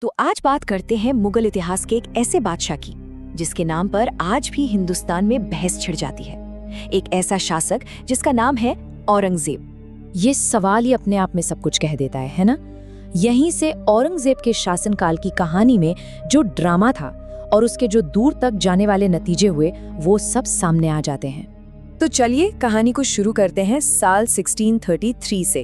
तो आज बात करते हैं मुगल इतिहास के एक ऐसे बादशाह की जिसके नाम पर आज भी हिंदुस्तान में बहस छिड़ जाती है। एक ऐसा शासक जिसका नाम है औरंगजेब। ये सवाल ही अपने आप में सब कुछ कह देता है ना? यहीं से औरंगजेब के शासनकाल की कहानी में जो ड्रामा था और उसके जो दूर तक जाने वाले नतीजे हुए, वो सब सामने आ जाते हैं। तो चलिए कहानी को शुरू करते हैं साल 1633 से।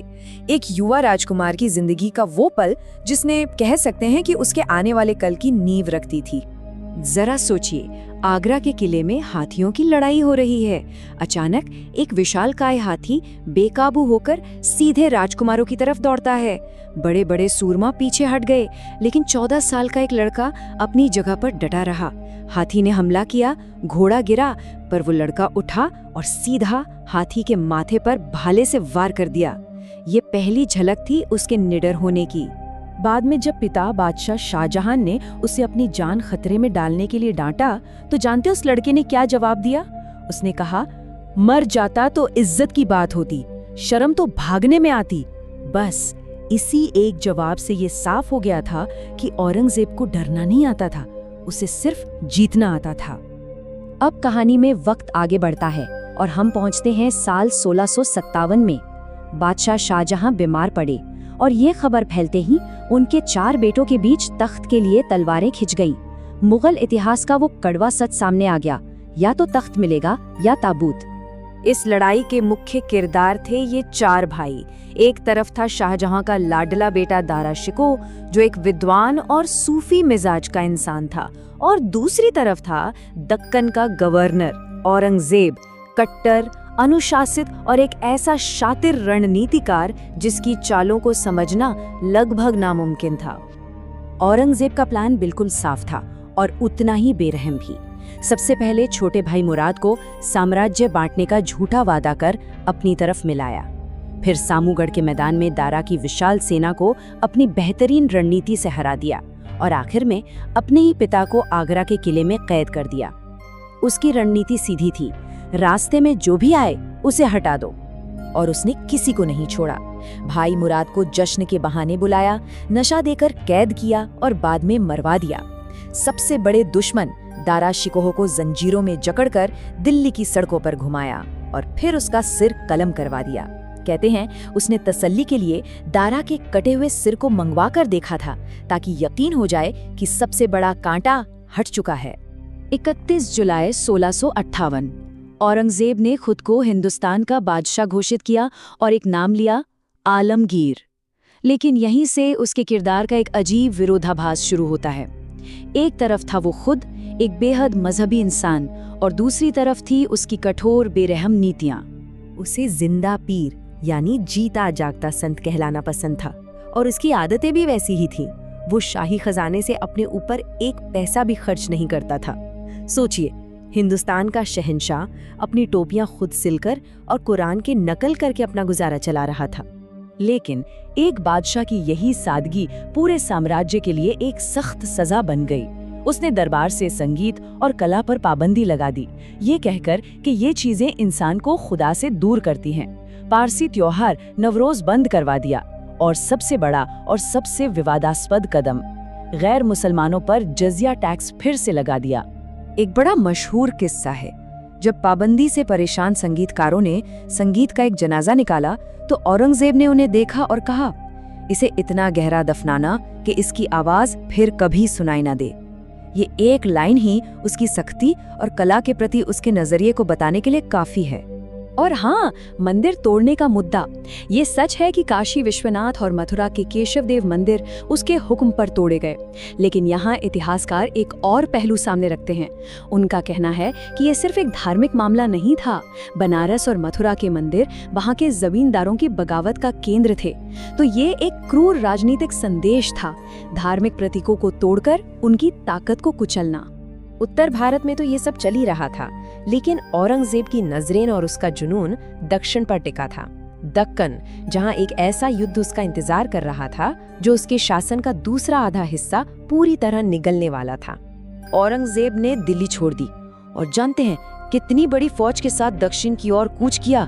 एक युवा राजकुमार की जिंदगी का वो पल जिसने कह सकते हैं कि उसके आने वाले कल की नींव रखती थी। जरा सोचिए, आगरा के किले में हाथियों की लड़ाई हो रही है। अचानक एक विशालकाय हाथी बेकाबू होकर सीधे राजकुमारों की तरफ दौड़ता है। बड़े बड़े सूरमा पीछे हट गए, लेकिन 14 साल का एक लड़का अपनी जगह पर डटा रहा। हाथी ने हमला किया, घोड़ा गिरा, पर वो लड़का उठा और सीधा हाथी के माथे पर भाले से वार कर दिया। ये पहली झलक थी उसके निडर होने की। बाद में जब पिता बादशाह शाहजहां ने उसे अपनी जान खतरे में डालने के लिए डांटा, तो जानते उस लड़के ने क्या जवाब दिया? उसने कहा, मर जाता तो इज्जत की बात होती, शर्म तो भागने में आती। बस इसी एक जवाब से ये साफ हो गया था कि औरंगजेब को डरना नहीं आता था, उसे सिर्फ जीतना आता था। अब कहानी में वक्त आगे बढ़ता है और हम पहुंचते हैं साल 1657 में। बादशाह शाहजहां बीमार पड़े और ये खबर फैलते ही उनके 4 बेटों के बीच तख्त के लिए तलवारें खिंच गईं। मुगल इतिहास का वो कड़वा सच सामने आ गया, या तो तख्त मिलेगा या ताबूत। इस लड़ाई के मुख्य किरदार थे ये 4 भाई। एक तरफ था शाहजहां का लाडला बेटा दारा शिकोह, जो एक विद्वान और सूफी मिजाज का इंसान था, और दूसरी तरफ था दक्कन का गवर्नर औरंगजेब, कट्टर, अनुशासित और एक ऐसा शातिर रणनीतिकार जिसकी चालों को समझना लगभग नामुमकिन था। औरंगजेब का प्लान बिल्कुल साफ था और उतना ही बेरहम भी। सबसे पहले छोटे भाई मुराद को साम्राज्य बांटने का झूठा वादा कर अपनी तरफ मिलाया। फिर सामूगढ़ के मैदान में दारा की विशाल सेना को अपनी बेहतरीन रणनीति से हरा दिया और आखिर में अपने ही पिता को आगरा के किले में कैद कर दिया। उसकी रणनीति सीधी थी, रास्ते में जो भी आए उसे हटा दो, और उसने किसी को नहीं छोड़ा। भाई मुराद को जश्न के बहाने बुलाया, नशा देकर कैद किया और बाद में मरवा दिया। सबसे बड़े दुश्मन दारा शिकोह को जंजीरों में जकड़कर दिल्ली की सड़कों पर घुमाया और फिर उसका सिर कलम करवा दिया। कहते हैं उसने तसल्ली के लिए दारा के कटे हुए सिर को मंगवा कर देखा था, ताकि यकीन हो जाए कि सबसे बड़ा कांटा हट चुका है। 31 जुलाई 1658 औरंगजेब ने खुद को हिंदुस्तान का बादशाह घोषित किया और एक नाम लिया, आलमगीर। लेकिन यहीं से उसके किरदार का एक अजीब विरोधाभास शुरू होता है। एक तरफ था वो खुद एक बेहद मजहबी इंसान और दूसरी तरफ थी उसकी कठोर बेरहम नीतियां। उसे जिंदा पीर यानी जीता जागता संत कहलाना पसंद था, और उसकी आदतें भी वैसी ही थीं। वो शाही खजाने से अपने ऊपर एक पैसा भी खर्च नहीं करता था। सोचिए, हिंदुस्तान का शहंशाह अपनी टोपियां खुद सिलकर और कुरान की नकल करके अपना गुजारा चला रहा था। लेकिन एक बादशाह की यही सादगी पूरे साम्राज्य के लिए एक सख्त सजा बन गई। उसने दरबार से संगीत और कला पर पाबंदी लगा दी, ये कहकर कि ये चीजें इंसान को खुदा से दूर करती हैं। पारसी त्योहार नवरोज बंद करवा दिया, और सबसे बड़ा और सबसे विवादास्पद कदम, गैर मुसलमानों पर जजिया टैक्स फिर से लगा दिया। एक बड़ा मशहूर किस्सा है, जब पाबंदी से परेशान संगीतकारों ने संगीत का एक जनाजा निकाला तो औरंगजेब ने उन्हें देखा और कहा, इसे इतना गहरा दफनाना कि इसकी आवाज फिर कभी सुनाई ना दे। ये एक लाइन ही उसकी सख्ती और कला के प्रति उसके नजरिए को बताने के लिए काफी है। और हाँ, मंदिर तोड़ने का मुद्दा, ये सच है कि काशी विश्वनाथ और मथुरा के केशव देव मंदिर उसके हुक्म पर तोड़े गए, लेकिन यहाँ इतिहासकार एक और पहलू सामने रखते हैं। उनका कहना है कि ये सिर्फ एक धार्मिक मामला नहीं था। बनारस और मथुरा के मंदिर वहाँ के जमींदारों की बगावत का केंद्र थे, तो ये एक क्रूर राजनीतिक संदेश था, धार्मिक प्रतीकों को तोड़कर उनकी ताकत को कुचलना। उत्तर भारत में तो ये सब चल ही रहा था, लेकिन औरंगजेब की नजरें और उसका जुनून दक्षिण पर टिका था। दक्कन, जहां एक ऐसा युद्ध उसका इंतजार कर रहा था जो उसके शासन का दूसरा आधा हिस्सा पूरी तरह निगलने वाला था। औरंगजेब ने दिल्ली छोड़ दी और जानते हैं कितनी बड़ी फौज के साथ दक्षिण की ओर कूच किया?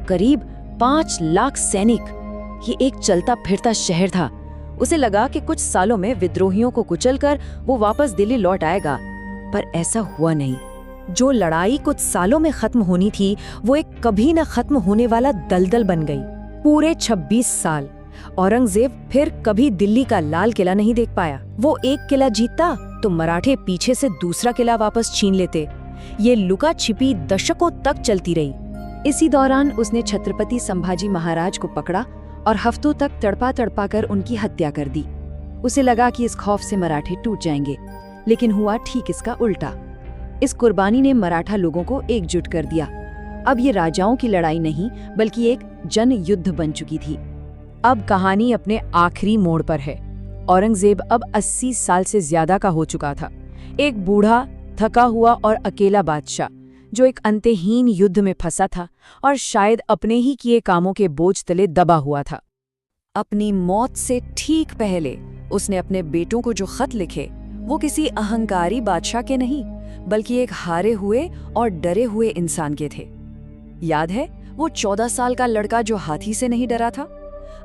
करीब 5 लाख सैनिक। ये एक चलता फिरता शहर था। उसे लगा कि कुछ सालों में विद्रोहियों को कुचलकर वो वापस दिल्ली लौट आएगा, पर ऐसा हुआ नहीं। जो लड़ाई कुछ सालों में खत्म होनी थी, वो एक कभी न खत्म होने वाला दलदल बन गई। पूरे 26 साल औरंगजेब फिर कभी दिल्ली का लाल किला नहीं देख पाया। वो एक किला जीतता तो मराठे पीछे से दूसरा किला वापस छीन लेते। ये लुका छिपी दशकों तक चलती रही। इसी दौरान उसने छत्रपति संभाजी महाराज को पकड़ा और हफ्तों तक तड़पा तड़पा कर उनकी हत्या कर दी। उसे लगा कि इस खौफ से मराठे टूट जाएंगे, लेकिन हुआ ठीक इसका उल्टा। इस कुर्बानी ने मराठा लोगों को एकजुट कर दिया। अब ये राजाओं की लड़ाई नहीं, बल्कि एक जन युद्ध बन चुकी थी। अब कहानी अपने आखिरी मोड़ पर है। औरंगजेब अब 80 साल से ज्यादा का हो चुका था। एक बूढ़ा, थका हुआ और अकेला बादशाह जो एक अंतहीन युद्ध में फंसा था और शायद अपने ही किए कामों के बोझ तले दबा हुआ था। अपनी मौत से ठीक पहले उसने अपने बेटों को जो खत लिखे, वो किसी अहंकारी बादशाह के नहीं, बल्कि एक हारे हुए और डरे हुए इंसान के थे। याद है वो 14 साल का लड़का जो हाथी से नहीं डरा था?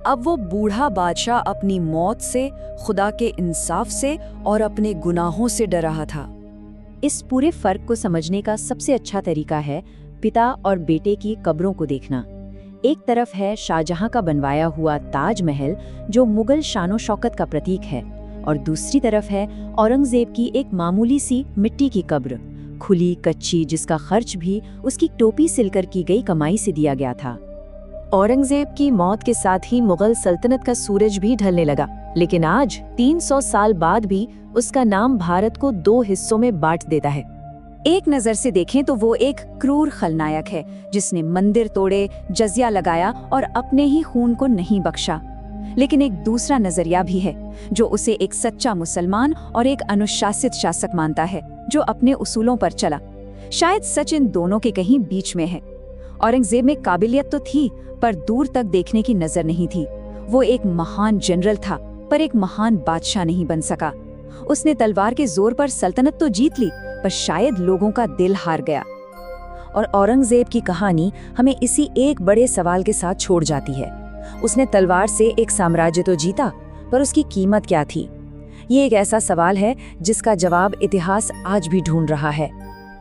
अब वो बूढ़ा बादशाह अपनी मौत से, खुदा के इंसाफ से और अपने गुनाहों से डर रहा था। इस पूरे फर्क को समझने का सबसे अच्छा तरीका है पिता और बेटे की कब्रों को देखना। एक तरफ है शाहजहां का बनवाया हुआ ताजमहल, जो मुगल शानो शौकत का प्रतीक है, और दूसरी तरफ है औरंगजेब की एक मामूली सी मिट्टी की कब्र, खुली कच्ची, जिसका खर्च भी उसकी टोपी सिलकर की गई कमाई से दिया गया था। औरंगजेब की मौत के साथ ही मुगल सल्तनत का सूरज भी ढलने लगा, लेकिन आज 300 साल बाद भी उसका नाम भारत को 2 हिस्सों में बांट देता है। एक नजर से देखें तो वो एक क्रूर खलनायक है, जिसने मंदिर तोड़े, जजिया लगाया और अपने ही खून को नहीं बख्शा। लेकिन एक दूसरा नजरिया भी है, जो उसे एक सच्चा मुसलमान और एक अनुशासित शासक मानता है, जो अपने उसूलों पर चला। शायद सच इन दोनों के कहीं बीच में है। औरंगजेब में काबिलियत तो थी, पर दूर तक देखने की नजर नहीं थी। वो एक महान जनरल था, पर एक महान बादशाह नहीं बन सका। उसने तलवार के जोर पर सल्तनत तो जीत ली, पर शायद लोगों का दिल हार गया। और औरंगजेब की कहानी हमें इसी एक बड़े सवाल के साथ छोड़ जाती है। उसने तलवार से एक साम्राज्य तो जीता, पर उसकी कीमत क्या थी? ये एक ऐसा सवाल है जिसका जवाब इतिहास आज भी ढूंढ रहा है।